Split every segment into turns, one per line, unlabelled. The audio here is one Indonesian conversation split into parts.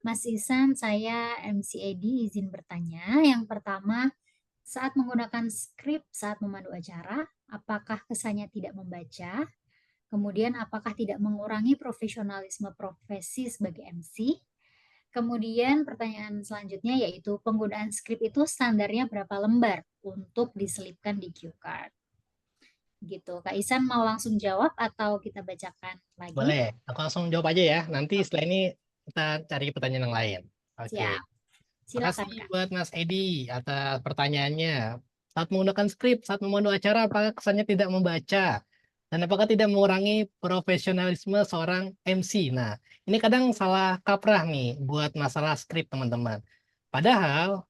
Mas Isan, saya MC Edi izin bertanya. Yang pertama, saat menggunakan skrip saat memandu acara, apakah kesannya tidak membaca? Kemudian, apakah tidak mengurangi profesionalisme profesi sebagai MC? Kemudian, pertanyaan selanjutnya yaitu penggunaan skrip itu standarnya berapa lembar untuk diselipkan di cue card? Gitu. Kak Isan mau langsung jawab atau kita bacakan lagi?
Boleh, aku langsung jawab aja ya. Nanti setelah ini kita cari pertanyaan yang lain. Oke,
Siap.
makasih
Silakan, Kak.
buat Mas Edi atas pertanyaannya. Saat menggunakan skrip, saat memandu acara, apakah kesannya tidak membaca? Dan apakah tidak mengurangi profesionalisme seorang MC? Nah, ini kadang salah kaprah nih buat masalah skrip, teman-teman. Padahal,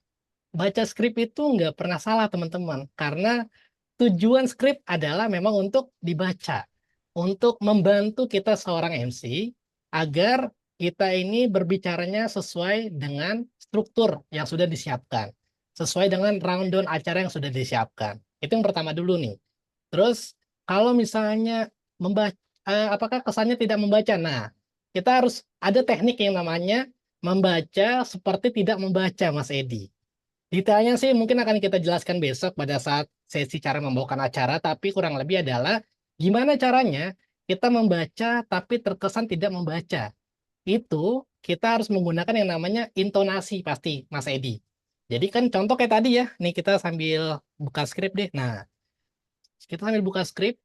baca skrip itu nggak pernah salah, teman-teman. Karena tujuan skrip adalah memang untuk dibaca, untuk membantu kita seorang MC agar kita ini berbicaranya sesuai dengan struktur yang sudah disiapkan, sesuai dengan rundown acara yang sudah disiapkan. Itu yang pertama dulu nih. Terus kalau misalnya membaca, apakah kesannya tidak membaca? Nah, kita harus ada teknik yang namanya membaca seperti tidak membaca, Mas Edi. Detailnya sih mungkin akan kita jelaskan besok pada saat sesi cara membawakan acara, tapi kurang lebih adalah gimana caranya kita membaca tapi terkesan tidak membaca. Itu kita harus menggunakan yang namanya intonasi pasti, Mas Edi. Jadi kan contoh kayak tadi ya, nih kita sambil buka skrip deh. Nah, kita sambil buka skrip,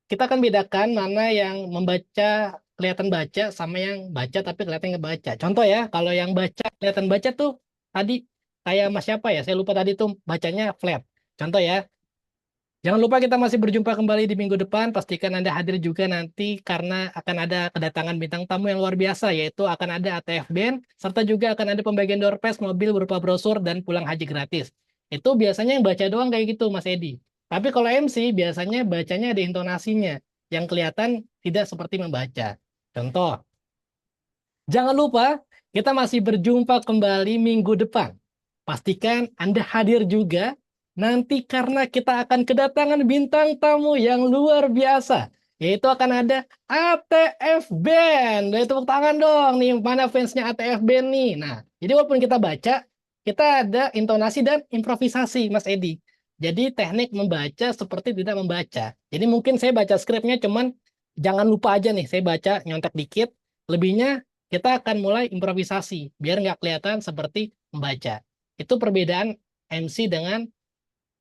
kita akan bedakan mana yang membaca kelihatan baca sama yang baca tapi kelihatan nggak baca. Contoh ya, kalau yang baca kelihatan baca tuh tadi kayak Mas siapa ya? Saya lupa tadi tuh bacanya flat. Contoh ya, jangan lupa kita masih berjumpa kembali di minggu depan. Pastikan Anda hadir juga nanti karena akan ada kedatangan bintang tamu yang luar biasa, yaitu akan ada ATF Band, serta juga akan ada pembagian door prize mobil berupa brosur dan pulang haji gratis. Itu biasanya yang baca doang kayak gitu, Mas Edi. Tapi kalau MC, biasanya bacanya ada intonasinya, yang kelihatan tidak seperti membaca. Contoh, jangan lupa kita masih berjumpa kembali minggu depan. Pastikan Anda hadir juga nanti karena kita akan kedatangan bintang tamu yang luar biasa. Yaitu akan ada ATF Band. Dari tepuk tangan dong nih, mana fansnya ATF Band nih. Nah, jadi walaupun kita baca, kita ada intonasi dan improvisasi, Mas Edi. Jadi teknik membaca seperti tidak membaca. Jadi mungkin saya baca skripnya cuman jangan lupa aja nih, saya baca nyontek dikit. Lebihnya kita akan mulai improvisasi biar nggak kelihatan seperti membaca. Itu perbedaan MC dengan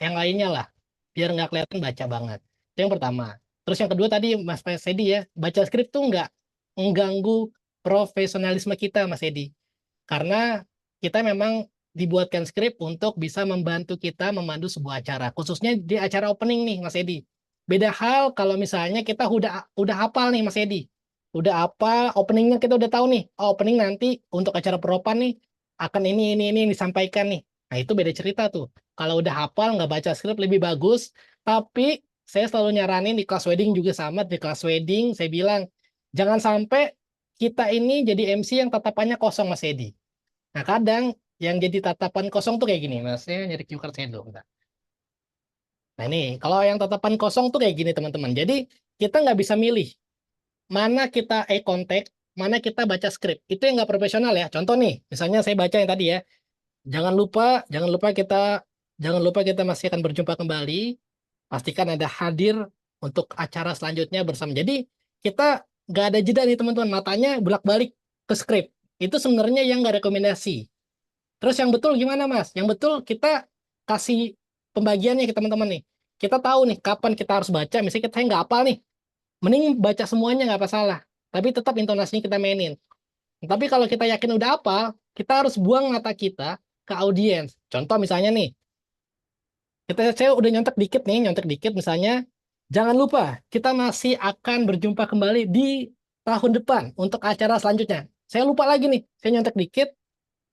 yang lainnya lah, biar nggak kelihatan baca banget. Itu yang pertama. Terus yang kedua tadi Mas Edi ya, baca skrip tuh nggak mengganggu profesionalisme kita, Mas Edi. Karena kita memang dibuatkan skrip untuk bisa membantu kita memandu sebuah acara, khususnya di acara opening nih, Mas Edi. Beda hal kalau misalnya kita udah hafal nih, Mas Edi. Udah apa openingnya kita udah tahu nih. Oh, opening nanti untuk acara peropan nih akan ini yang disampaikan nih. Nah, itu beda cerita tuh. Kalau udah hafal nggak baca skrip lebih bagus. Tapi saya selalu nyaranin di kelas wedding juga sama. Di kelas wedding saya bilang jangan sampai kita ini jadi MC yang tatapannya kosong, Mas Edi. Nah, kadang yang jadi tatapan kosong tuh kayak gini, Mas. Saya nyari cue card saya dulu. Bentar. Nah, ini kalau yang tatapan kosong tuh kayak gini, teman-teman. Jadi kita nggak bisa milih mana kita eye contact, mana kita baca skrip. Itu yang nggak profesional ya. Contoh nih, misalnya saya baca yang tadi ya. Jangan lupa, jangan lupa kita masih akan berjumpa kembali. Pastikan ada hadir untuk acara selanjutnya bersama. Jadi kita nggak ada jeda nih teman-teman, matanya bolak-balik ke skrip. Itu sebenarnya yang nggak rekomendasi. Terus yang betul gimana Mas? Yang betul kita kasih pembagiannya ke teman-teman nih. Kita tahu nih kapan kita harus baca. Misalnya kita nggak hafal nih, mending baca semuanya nggak masalah. Tapi tetap intonasinya kita mainin. Tapi kalau kita yakin udah hafal, kita harus buang mata kita ke audiens. Contoh misalnya nih, saya udah nyontek dikit misalnya, jangan lupa kita masih akan berjumpa kembali di tahun depan untuk acara selanjutnya. Saya lupa lagi nih, saya nyontek dikit,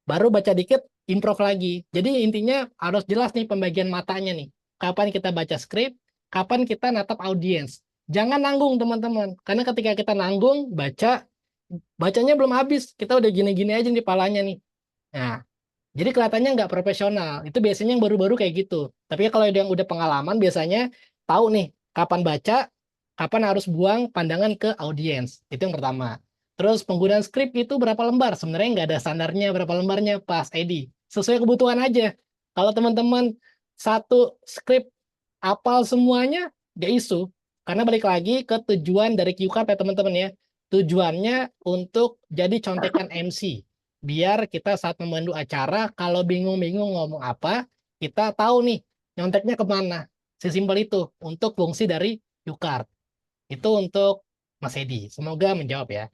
baru baca dikit, improv lagi. Jadi intinya harus jelas nih pembagian matanya nih. Kapan kita baca skrip, kapan kita natap audiens. Jangan nanggung teman-teman, karena ketika kita nanggung bacanya belum habis, kita udah gini-gini aja di palanya nih. Nah, jadi kelihatannya nggak profesional. Itu biasanya yang baru-baru kayak gitu. Tapi ya kalau yang udah pengalaman biasanya tahu nih kapan baca, kapan harus buang pandangan ke audiens. Itu yang pertama. Terus penggunaan skrip itu berapa lembar? Sebenarnya nggak ada standarnya berapa lembarnya, Pas Edi. Sesuai kebutuhan aja. Kalau teman-teman satu skrip apal semuanya, nggak isu. Karena balik lagi ke tujuan dari cue card ya teman-teman ya. Tujuannya untuk jadi contekan MC. Biar kita saat memandu acara, kalau bingung-bingung ngomong apa, kita tahu nih, nyonteknya kemana. Sesimpel itu, untuk fungsi dari cue card. Itu untuk Mas Edi. Semoga menjawab ya.